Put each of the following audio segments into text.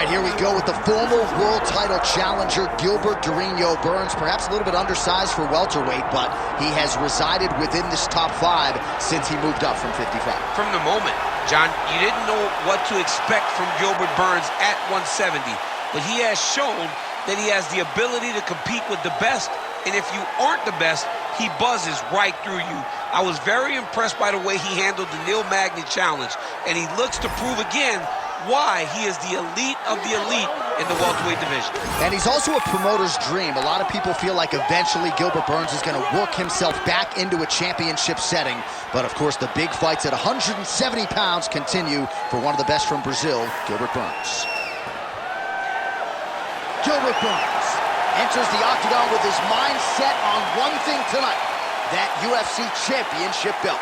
right, here we go with the former world title challenger, Gilbert Burns. Perhaps a little bit undersized for welterweight, but he has resided within this top 5 since he moved up from 55. From the moment, John, you didn't know what to expect from Gilbert Burns at 170, but he has shown that he has the ability to compete with the best, and if you aren't the best, he buzzes right through you. I was very impressed by the way he handled the Neil Magny challenge, and he looks to prove again why he is the elite of the elite in the welterweight division. And he's also a promoter's dream. A lot of people feel like eventually Gilbert Burns is going to work himself back into a championship setting. But of course, the big fights at 170 pounds continue for one of the best from Brazil, Gilbert Burns. Gilbert Burns enters the octagon with his mind set on one thing tonight, that UFC championship belt.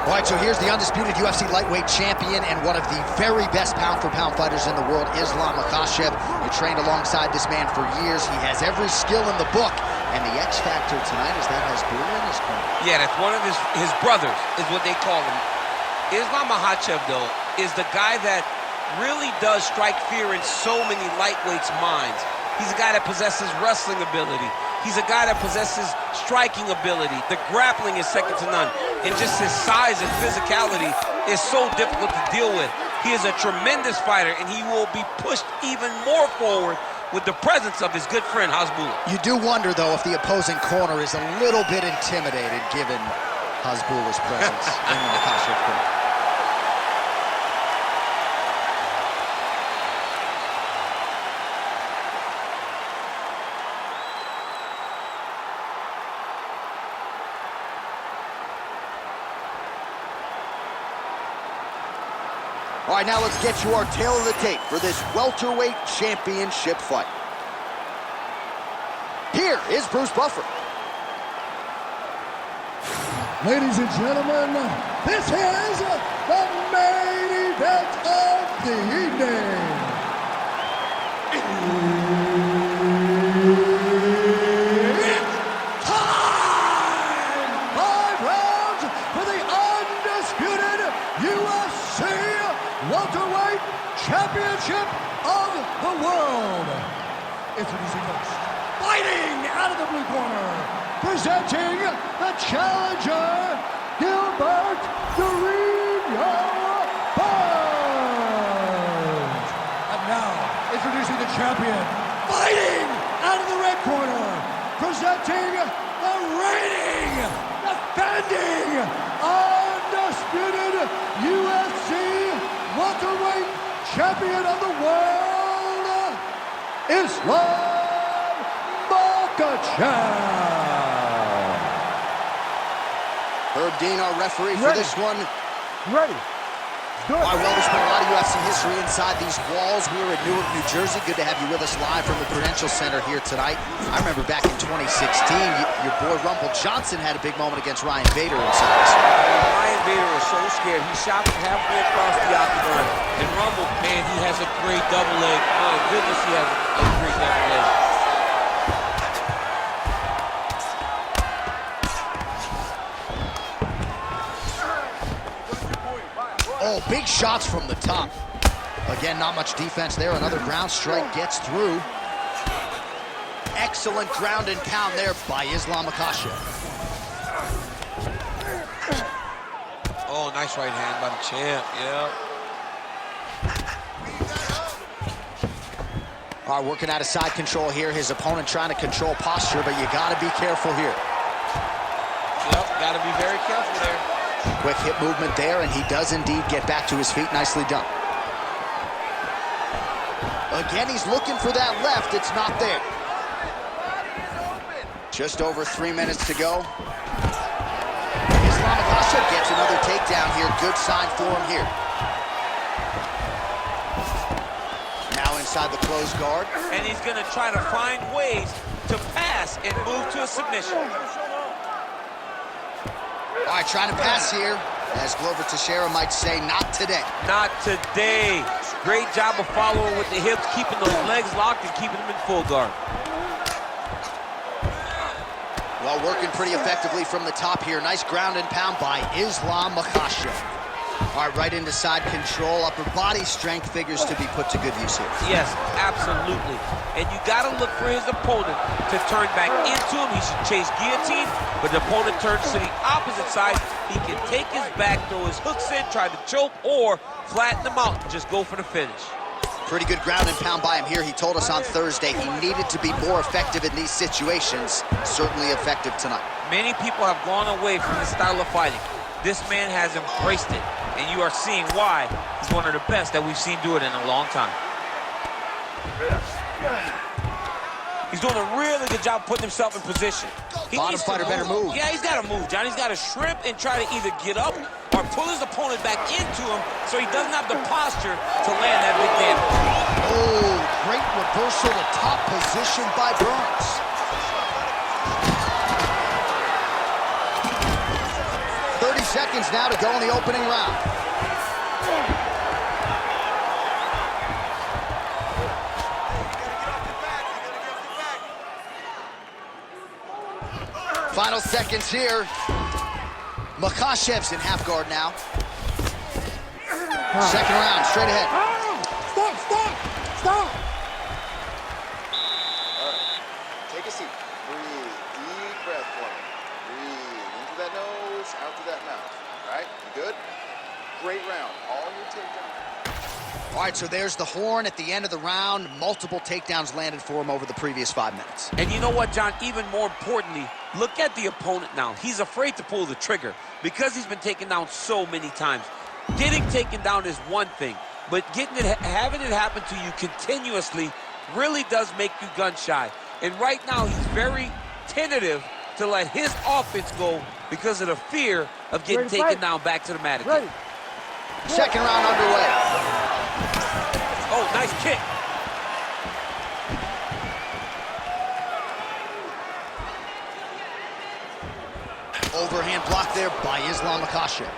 All right, so here's the undisputed UFC lightweight champion and one of the very best pound-for-pound fighters in the world, Islam Makhachev. You trained alongside this man for years. He has every skill in the book. And the X factor tonight is that Hasbulla in his corner. Yeah, that's one of his brothers, is what they call him. Islam Makhachev, though, is the guy that really does strike fear in so many lightweights' minds. He's a guy that possesses wrestling ability. He's a guy that possesses striking ability. The grappling is second to none. And just his size and physicality is so difficult to deal with. He is a tremendous fighter, and he will be pushed even more forward with the presence of his good friend, Hasbulla. You do wonder, though, if the opposing corner is a little bit intimidated given Hasbulla's presence in the Makhachev corner. All right, now let's get you our tail of the tape for this welterweight championship fight. Here is Bruce Buffer. Ladies and gentlemen, this is the main event of the evening. It's time! 5 rounds for the undisputed UFC welterweight championship of the world. Introducing first, fighting out of the blue corner, presenting the challenger, Gilbert Burns. And now, introducing the champion, fighting out of the red corner, presenting the reigning, defending, undisputed UFC welterweight champion of the world, Islam Makhachev. Herb Dean, our referee for this one. Ready. Good. All right, well, there's been a lot of UFC history inside these walls. We're in Newark, New Jersey. Good to have you with us live from the Prudential Center here tonight. I remember back in 2016, your boy Rumble Johnson had a big moment against Ryan Bader inside this. Ryan Bader was so scared. He shot from halfway across the octagon. And Rumble, man, he has a great double leg. My goodness, he has a great double leg. Oh, big shots from the top. Again, not much defense there. Another ground strike gets through. Excellent ground and pound there by Islam Makhachev. Oh, nice right hand by the champ, yeah. All right, working out of side control here. His opponent trying to control posture, but you got to be careful here. Yep, got to be very careful there. Quick hip movement there, and he does indeed get back to his feet. Nicely done. Again, he's looking for that left. It's not there. Just over 3 minutes to go. Islam Makhachev gets another takedown here. Good sign for him here. Now inside the closed guard. And he's going to try to find ways to pass and move to a submission. All right, trying to pass here. As Glover Teixeira might say, not today. Not today. Great job of following with the hips, keeping those legs locked and keeping them in full guard. Well, working pretty effectively from the top here. Nice ground and pound by Islam Makhachev. All right, right into side control. Upper body strength figures to be put to good use here. Yes, absolutely. And you got to look for his opponent to turn back into him. He should chase guillotine, but the opponent turns to the opposite side. He can take his back, throw his hooks in, try to choke, or flatten him out and just go for the finish. Pretty good ground and pound by him here. He told us on Thursday he needed to be more effective in these situations. Certainly effective tonight. Many people have gone away from this style of fighting. This man has embraced it, and you are seeing why he's one of the best that we've seen do it in a long time. He's doing a really good job putting himself in position. Bottom fighter better move. Yeah, he's got to move, John. He's got to shrimp and try to either get up or pull his opponent back into him so he doesn't have the posture to land that big damage. Oh, great reversal to top position by Burns. Seconds now to go in the opening round. Final seconds here. Makhachev's in half guard now. Second round, straight ahead. Stop! All right, take a seat. Breathe, deep breath for me. Breathe into that nose, out through that mouth. All right, you good? Great round. All your takedowns. All right, so there's the horn at the end of the round. Multiple takedowns landed for him over the previous 5 minutes. And you know what, John? Even more importantly, look at the opponent now. He's afraid to pull the trigger because he's been taken down so many times. Getting taken down is one thing, but having it happen to you continuously really does make you gun shy. And right now, he's very tentative to let his offense go because of the fear of getting taken down back to the mat again. Second round underway. Oh, nice kick. Overhand block there by Islam Makhachev.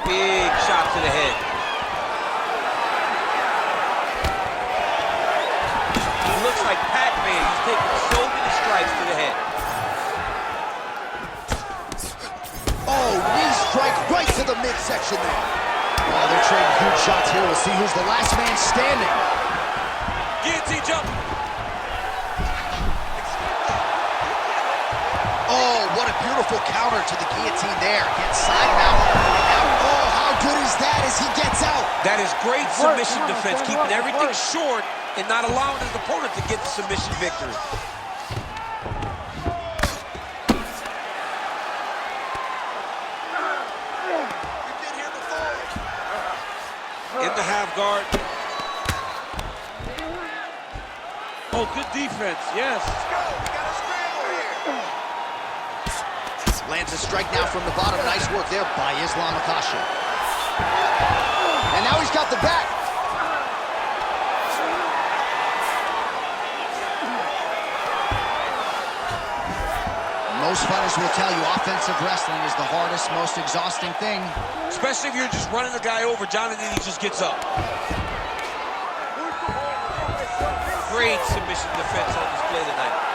Big shot to the head. He looks like Pac-Man. He's taking so many strikes to the head. Oh, knee strike right to the midsection there. Oh, they're trading huge shots here. We'll see who's the last man standing. Guillotine jump. Oh, what a beautiful counter to the guillotine there. Gets side mount. Oh, how good is that as he gets out? That is great submission defense, keeping everything short and not allowing his opponent to get the submission victory. In the half guard. Oh, good defense, yes. Lands a strike now from the bottom. Nice work there by Islam Makhachev. And now he's got the back. Most fighters will tell you offensive wrestling is the hardest, most exhausting thing. Especially if you're just running the guy over, John, and then he just gets up. Great submission defense on display tonight.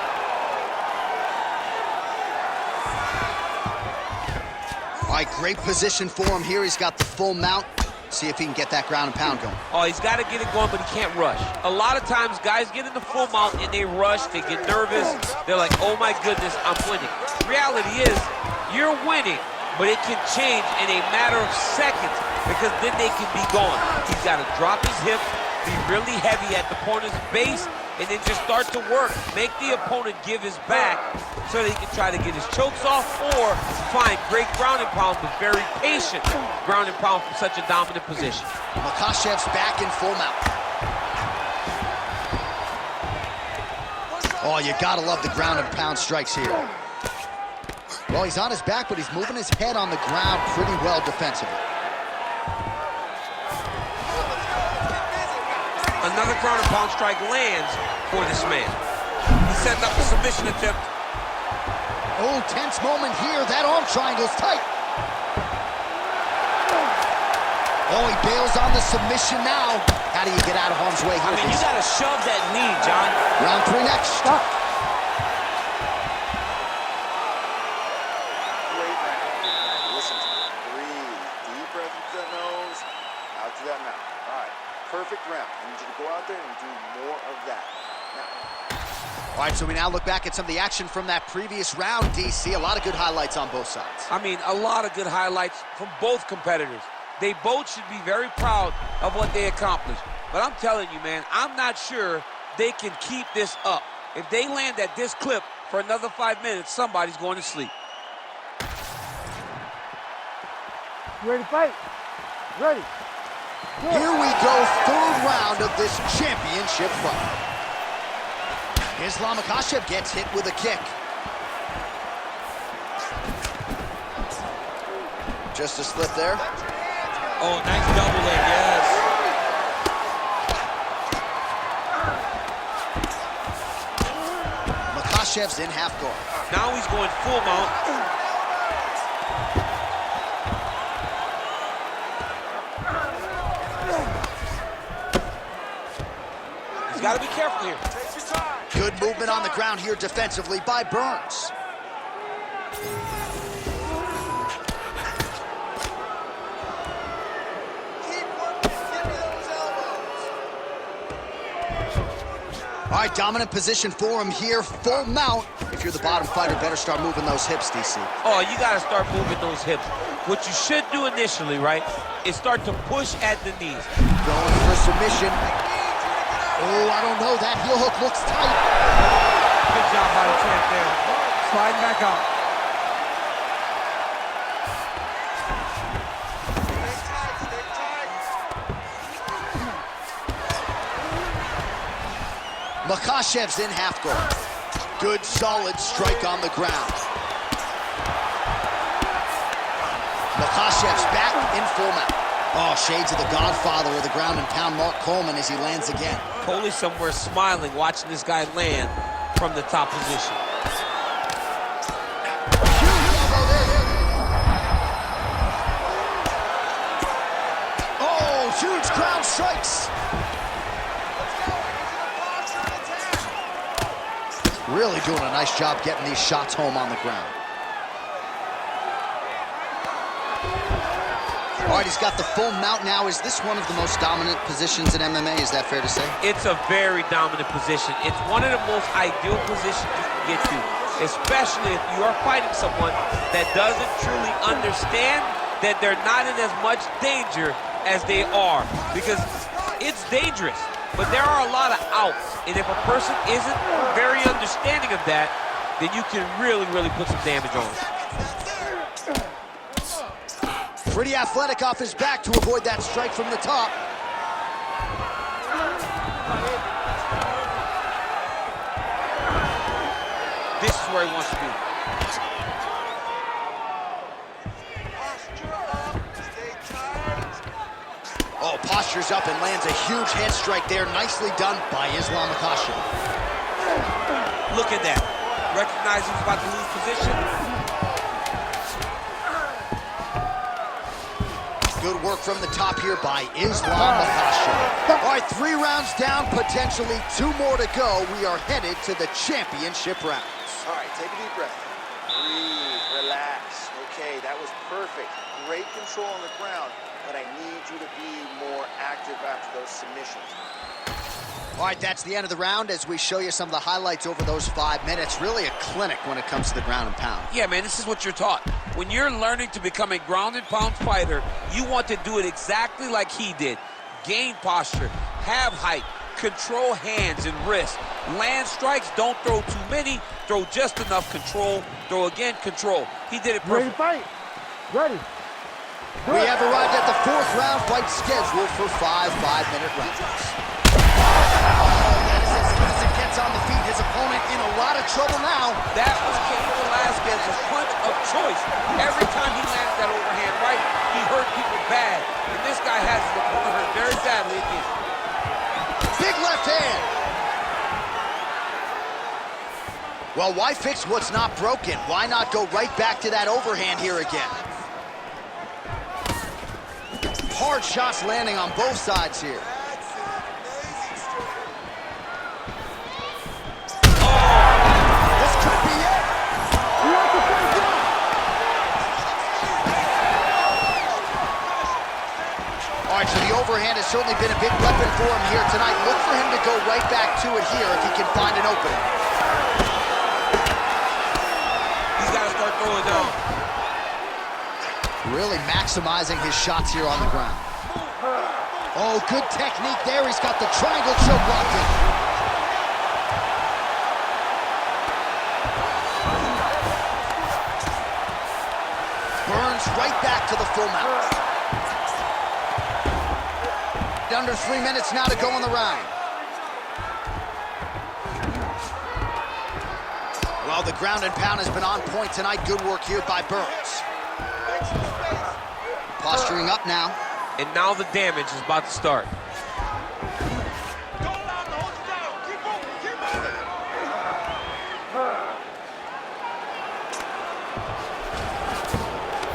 All right, great position for him here. He's got the full mount. See if he can get that ground and pound going. Oh, he's got to get it going, but he can't rush. A lot of times, guys get in the full mount and they rush, they get nervous. They're like, oh my goodness, I'm winning. Reality is, you're winning, but it can change in a matter of seconds because then they can be gone. He's got to drop his hips, be really heavy at the opponent's base, and then just start to work. Make the opponent give his back so that he can try to get his chokes off or find great ground and pound, but very patient ground and pound from such a dominant position. Makhachev's back in full mount. Oh, you gotta love the ground and pound strikes here. Well, he's on his back, but he's moving his head on the ground pretty well defensively. Another ground and pound strike lands for this man. He's setting up a submission attempt. Oh, tense moment here. That arm triangle's tight. Oh, he bails on the submission now. How do you get out of harm's way here? I mean, you gotta shove that knee, John. Round 3 next. Great round. Listen to me. Breathe. Deep breath into that nose, out to that mouth. All right. Perfect round. I need you to go out there and do more of that. Now. All right, so we now look back at some of the action from that previous round, DC. A lot of good highlights on both sides. I mean, a lot of good highlights from both competitors. They both should be very proud of what they accomplished. But I'm telling you, man, I'm not sure they can keep this up. If they land at this clip for another 5 minutes, somebody's going to sleep. You ready to fight? Ready. Here we go, 3rd round of this championship fight. Islam Makhachev gets hit with a kick. Just a slip there. Oh, nice double leg, yes. Makhachev's in half guard. Now he's going full mount. He's got to be careful here. Good movement on the ground here defensively by Burns. All right, dominant position for him here, full mount. If you're the bottom fighter, better start moving those hips, DC. Oh, you got to start moving those hips. What you should do initially, right, is start to push at the knees. Going for submission. Oh, I don't know. That heel hook looks tight. Good job by the champ there. Sliding back out. Makhachev's in half guard. Good, solid strike on the ground. Makhachev's back in full mount. Oh, shades of the godfather of the ground and pound, Mark Coleman, as he lands again. Coley's somewhere smiling, watching this guy land from the top position. Oh, huge ground strikes. Really doing a nice job getting these shots home on the ground. All right, he's got the full mount now. Is this one of the most dominant positions in MMA? Is that fair to say? It's a very dominant position. It's one of the most ideal positions you can get to, especially if you are fighting someone that doesn't truly understand that they're not in as much danger as they are, because it's dangerous, but there are a lot of outs, and if a person isn't very understanding of that, then you can really, really put some damage on them. Pretty athletic off his back to avoid that strike from the top. This is where he wants to be. Oh, postures up and lands a huge head strike there. Nicely done by Islam Makhachev. Look at that. Recognize he's about to lose position. Good work from the top here by Islam Makhachev. All right, 3 rounds down, potentially 2 more to go. We are headed to the championship rounds. All right, take a deep breath. Breathe, relax. Okay, that was perfect. Great control on the ground, but I need you to be more active after those submissions. All right, that's the end of the round as we show you some of the highlights over those 5 minutes. Really a clinic when it comes to the ground and pound. Yeah, man, this is what you're taught. When you're learning to become a ground and pound fighter, you want to do it exactly like he did. Gain posture, have height, control hands and wrists. Land strikes, don't throw too many, throw just enough, control, throw again, control. He did it Ready to perfect. fight? Ready. We have arrived at the 4th round, fight scheduled for 5 5-minute rounds. As he gets on the feet, his opponent in a lot of trouble now. That was Cain Velasquez's punch of choice. Every time he landed that overhand right, he hurt people bad. And this guy has his opponent hurt very badly again. big left hand. Well, why fix what's not broken? Why not go right back to that overhand here again? Hard shots landing on both sides here. This could be it. All right, so the overhand has certainly been a big weapon for him here tonight. Look for him to go right back to it here if he can find an opening. He's got to start throwing down. Really maximizing his shots here on the ground. Oh, good technique there. He's got the triangle choke locked in. Burns right back to the full mount. Under 3 minutes now to go in the round. Well, the ground and pound has been on point tonight. Good work here by Burns. Posturing up now. And now the damage is about to start.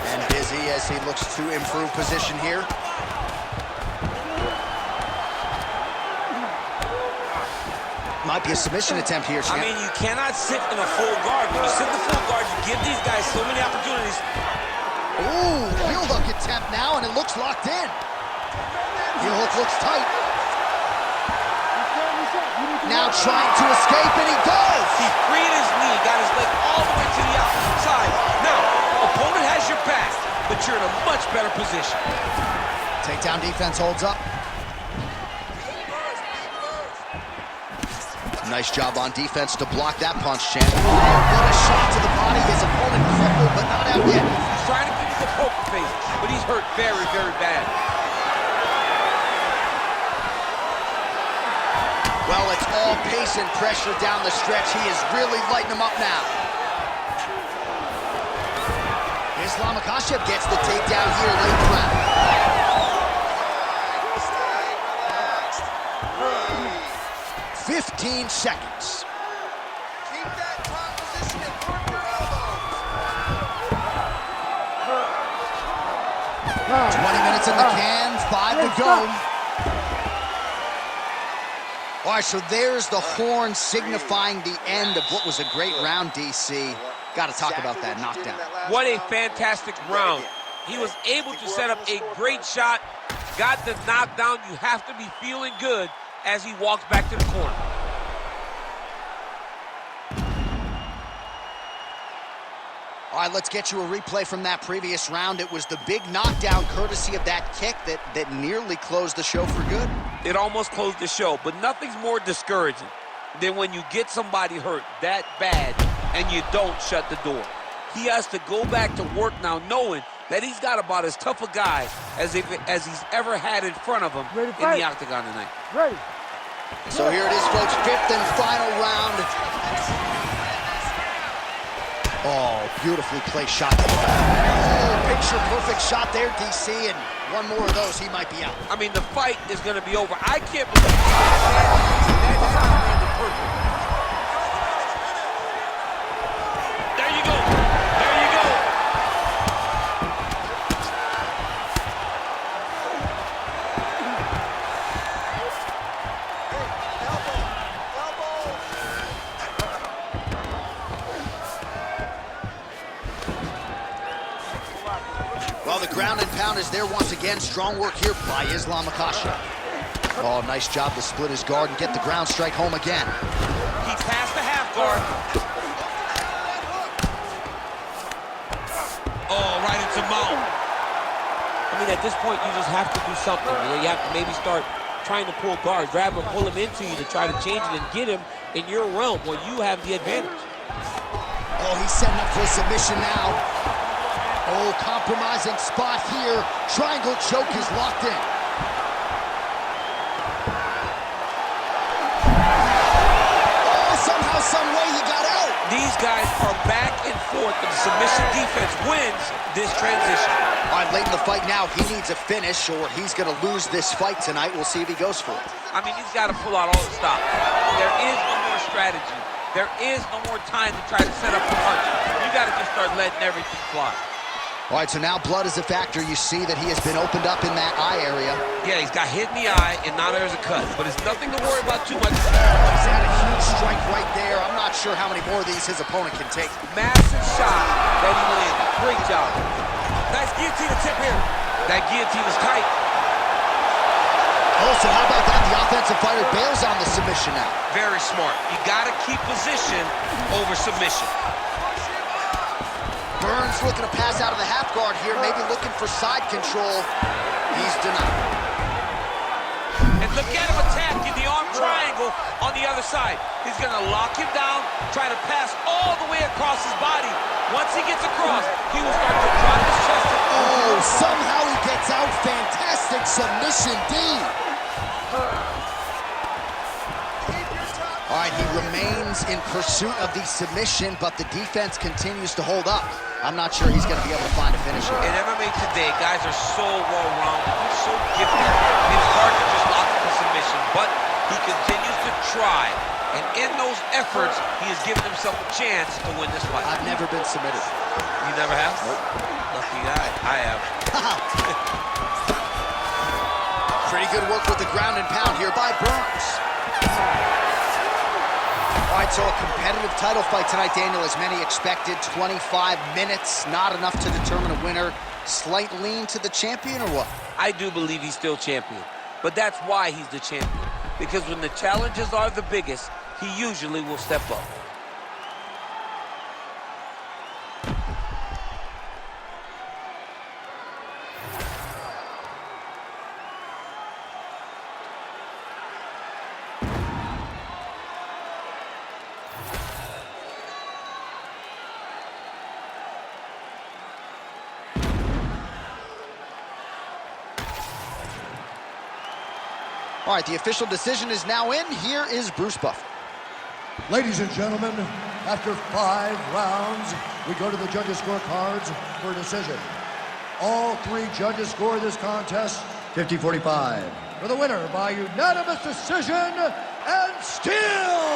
And busy as he looks to improve position here. Might be a submission attempt here, champ. I mean, you cannot sit in a full guard. When you sit in the full guard, you give these guys so many opportunities. Ooh, heel hook attempt now, and it looks locked in. Heel hook looks tight. Now trying to escape, and he does! He freed his knee, got his leg all the way to the opposite side. Now, opponent has your back, but you're in a much better position. Takedown defense holds up. Nice job on defense to block that punch, champ. What a shot to the body. His opponent crippled, but not out yet. He's trying to give you the poker face, but he's hurt very, very bad. Well, it's all pace and pressure down the stretch. He is really lighting him up now. Makhachev gets the takedown here late in the round. 15 seconds. Keep that top position and work your elbows. 20 minutes in the can, 5 to go. All right, so there's the horn signifying the end of what was a great round, DC. Got to talk about that knockdown. What a fantastic round. He was able to set up a great shot, got the knockdown. You have to be feeling good as he walks back to the corner. All right, let's get you a replay from that previous round. It was the big knockdown courtesy of that kick that nearly closed the show for good. It almost closed the show, but nothing's more discouraging than when you get somebody hurt that bad and you don't shut the door. He has to go back to work now knowing that he's got about as tough a guy as he's ever had in front of him in the octagon tonight. Ready. So here it is, folks, 5th and final round. Oh, beautifully placed shot to the back. Oh, picture-perfect shot there, DC, and one more of those, he might be out. I mean, the fight is going to be over. I can't believe that shot landed perfect. There you go. There you go. Well, the ground and pound is there once again. Strong work here by Makhachev. Oh, nice job to split his guard and get the ground strike home again. He passed the half guard. Oh, right into mount. I mean, at this point, you just have to do something. You know, you have to maybe start trying to pull guard, grab him, pull him into you to try to change it and get him in your realm where you have the advantage. Oh, he's setting up for a submission now. Oh, compromising spot here. Triangle choke is locked in. Oh, somehow, some way he got out. These guys are back and forth, but the submission defense wins this transition. All right, late in the fight now, he needs a finish or he's going to lose this fight tonight. We'll see if he goes for it. I mean, he's got to pull out all the stops. There is no more strategy. There is no more time to try to set up a punch. You got to just start letting everything fly. All right, so now blood is a factor. You see that he has been opened up in that eye area. Yeah, he's got hit in the eye, and now there's a cut. But it's nothing to worry about too much. He's had a huge strike right there. I'm not sure how many more of these his opponent can take. Massive shot that he landed. Great job. Nice guillotine tip here. That guillotine is tight. Oh, so how about that? The offensive fighter bails on the submission now. Very smart. You got to keep position over submission. Burns looking to pass out of the half guard here, maybe looking for side control. He's denied. And look at him attacking the arm triangle on the other side. He's going to lock him down, try to pass all the way across his body. Once he gets across, he will start to drop his chest. Oh, somehow he gets out. Fantastic submission D. All right, he remains in pursuit of the submission, but the defense continues to hold up. I'm not sure he's going to be able to find a finish here. In MMA today, guys are so well-rounded, so gifted. It's hard to just lock up a submission, but he continues to try. And in those efforts, he has given himself a chance to win this fight. I've never been submitted. You never have? Nope. Lucky guy. I have. Pretty good work with the ground and pound here by Burns. All right, so a competitive title fight tonight, Daniel, as many expected. 25 minutes, not enough to determine a winner. Slight lean to the champion or what? I do believe he's still champion, but that's why he's the champion. Because when the challenges are the biggest, he usually will step up. All right, the official decision is now in. Here is Bruce Buffer. Ladies and gentlemen, after 5 rounds, we go to the judges' scorecards for a decision. All 3 judges score this contest 50-45. For the winner by unanimous decision, and still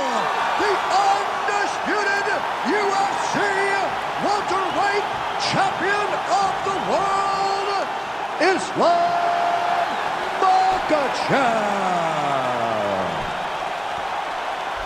the undisputed UFC welterweight champion of the world, Islam Makhachev.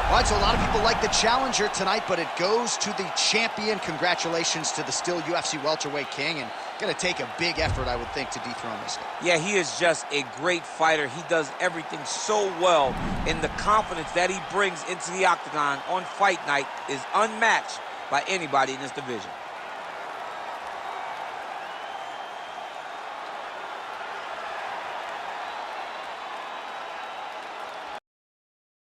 All right, so a lot of people like the challenger tonight, but it goes to the champion. Congratulations to the still UFC welterweight king, and going to take a big effort, I would think, to dethrone this guy. Yeah, he is just a great fighter. He does everything so well, and the confidence that he brings into the octagon on fight night is unmatched by anybody in this division.